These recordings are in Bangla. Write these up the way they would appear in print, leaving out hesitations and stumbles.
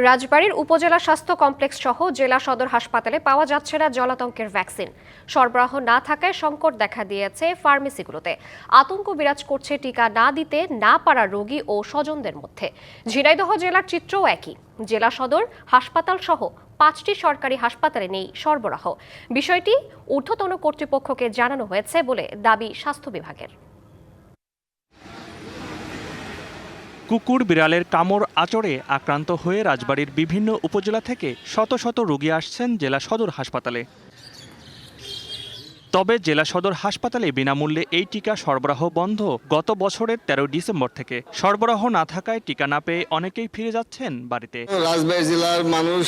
রাজবাড়ীর উপজেলা স্বাস্থ্য কমপ্লেক্স সহ জেলা সদর হাসপাতালে পাওয়া যাচ্ছে না জলাতঙ্কের ভ্যাকসিন। সরবরাহ না থাকায় সংকট দেখা দিয়েছে ফার্মেসিগুলোতে। আতঙ্ক বিরাজ করছে টিকা না দিতে না পারা রোগী ও স্বজনদের মধ্যে। ঝিনাইদহ জেলার চিত্রও একই। জেলা সদর হাসপাতাল সহ 5টি সরকারি হাসপাতালে নেই সরবরাহ। বিষয়টি ঊর্ধ্বতন কর্তৃপক্ষকে জানানো হয়েছে বলে দাবি স্বাস্থ্য বিভাগের। কুকুর বিড়ালের কামড় আচড়ে আক্রান্ত হয়ে রাজবাড়ীর বিভিন্ন উপজেলা থেকে শত শত রোগী আসছেন জেলা সদর হাসপাতালে। তবে জেলা সদর হাসপাতালে বিনামূল্যে এই টিকা সরবরাহ বন্ধ গত বছরের 13 ডিসেম্বর থেকে। সরবরাহ না থাকায় টিকা না পেয়ে অনেকেই ফিরে যাচ্ছেন বাড়িতে। রাজবাড়ী জেলার মানুষ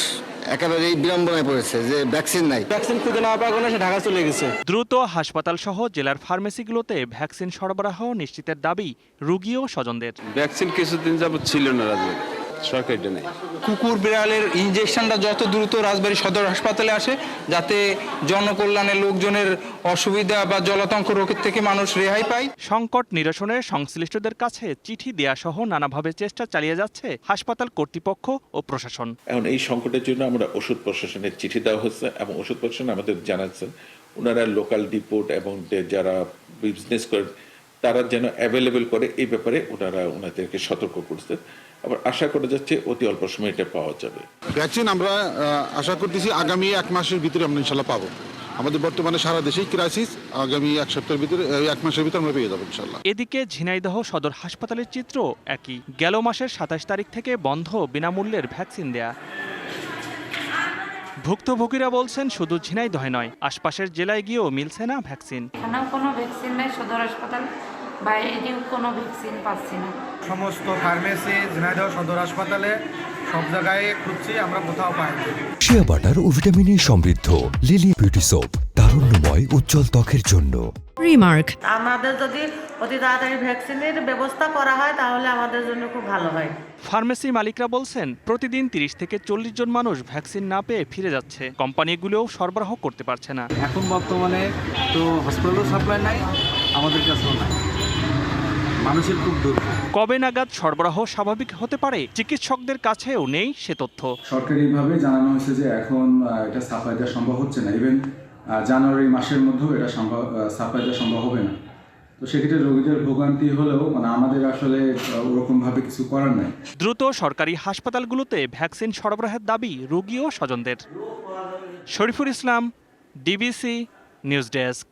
একেবারেই বিড়ম্বনায় পড়েছে যে ভ্যাকসিন নাই, ভ্যাকসিন খুঁজে না পাওয়ার কারণে সে ঢাকা চলে গেছে। দ্রুত হাসপাতাল সহ জেলার ফার্মেসিগুলোতে ভ্যাকসিন সরবরাহ নিশ্চিতের দাবি রোগী ও স্বজনদের। ভ্যাকসিন কিছুদিন যাবত ছিল না রাজবাড়ী, সরকারিটা নেই। কুকুর বিড়ালের ইনজেকশনটা যত দ্রুত রাজবাড়ী সদর হাসপাতালে আসে, যাতে জনকল্যাণের লোকজনের অসুবিধা বা জলাতঙ্ক রোগের থেকে মানুষ রেহাই পায়। সংকট নিরসনে সংশ্লিষ্টদের কাছে চিঠি দেয়া সহ নানাভাবে চেষ্টা চালিয়ে যাচ্ছে হাসপাতাল কর্তৃপক্ষ ও প্রশাসন। এখন এই সংকটের জন্য আমরা ওষুধ প্রশাসনের চিঠি দেওয়া হচ্ছে এবং ওষুধ প্রশাসন আমাদের জানাচ্ছেন ওনারা লোকাল ডিপোর্ট এবং যারা বিজনেস করে তারা যেন অ্যাভেলেবেল করে এই ব্যাপারে ওনাদেরকে সতর্ক করছে। আবার আশা করা যাচ্ছে অতি অল্প সময় এটা পাওয়া যাবে। ভ্যাকসিন আমরা আশা করতেছি আগামী 1 মাসের ভিতরে আমরা ইনশাল্লাহ পাবো। আমাদের বর্তমানে সারা দেশেই ক্রাইসিস, আগামী 1 সপ্তাহের ভিতরে 1 মাসের ভিতরে আমরা পেয়ে যাবো ইনশাল্লাহ। এদিকে ঝিনাইদহ সদর হাসপাতালের চিত্র একই। গেল মাসের 27 তারিখ থেকে বন্ধ বিনামূল্যের ভ্যাকসিন দেয়া। ভুক্তভোগীরা বলছেন শুধু ঝিনাইদহে নয়, আশপাশের জেলায় গিয়েও মিলছে না ভ্যাকসিন। কোনো ভ্যাকসিন নেই সদর হাসপাতাল, বাইরেও কোনো ভ্যাকসিন পাচ্ছি না। সমস্ত ফার্মেসি ঝিনাইদহ সদর হাসপাতালে সব জায়গায় খুঁজছি, আমরা কোথাও পাইনি। শিয়া বাটার ও ভিটামিনে সমৃদ্ধ লিলি বিউটি সোপ, তারুণ্যময় উজ্জ্বল ত্বকের জন্য। রিমার্ক, আমাদের যদি অতি তাড়াতাড়ি ভ্যাকসিনের ব্যবস্থা করা হয় তাহলে আমাদের জন্য খুব ভালো হয়। ফার্মেসি মালিকরা বলছেন প্রতিদিন 30 থেকে 40 জন মানুষ ভ্যাকসিন না পেয়ে ফিরে যাচ্ছে। কোম্পানিগুলোও সরবরাহ করতে পারছে না। এখন বর্তমানে তো হসপিটালও সাপ্লাই নাই, আমাদের কাছেও নাই, মানুষের খুব দুর্ভোগ। কবে নাগাদ সরবরাহ স্বাভাবিক হতে পারে চিকিৎসকদের কাছেও নেই সে তথ্য। সরকারিভাবে জানানো হয়েছে যে এখন এটা সাপ্লাই দেওয়া সম্ভব হচ্ছে না, ইভেন জানুয়ারি মাসের মধ্যেও এটা সাপ্লাই দেওয়া সম্ভব হবে না। তো সেক্ষেত্রে রোগীদের ভোগান্তি হলেও আমাদের আসলে ওরকমভাবে কিছু করার নাই। দ্রুত সরকারি হাসপাতালগুলোতে ভ্যাকসিন সরবরাহের দাবি রোগী ও স্বজনদের। Shariful Islam, DBC news desk.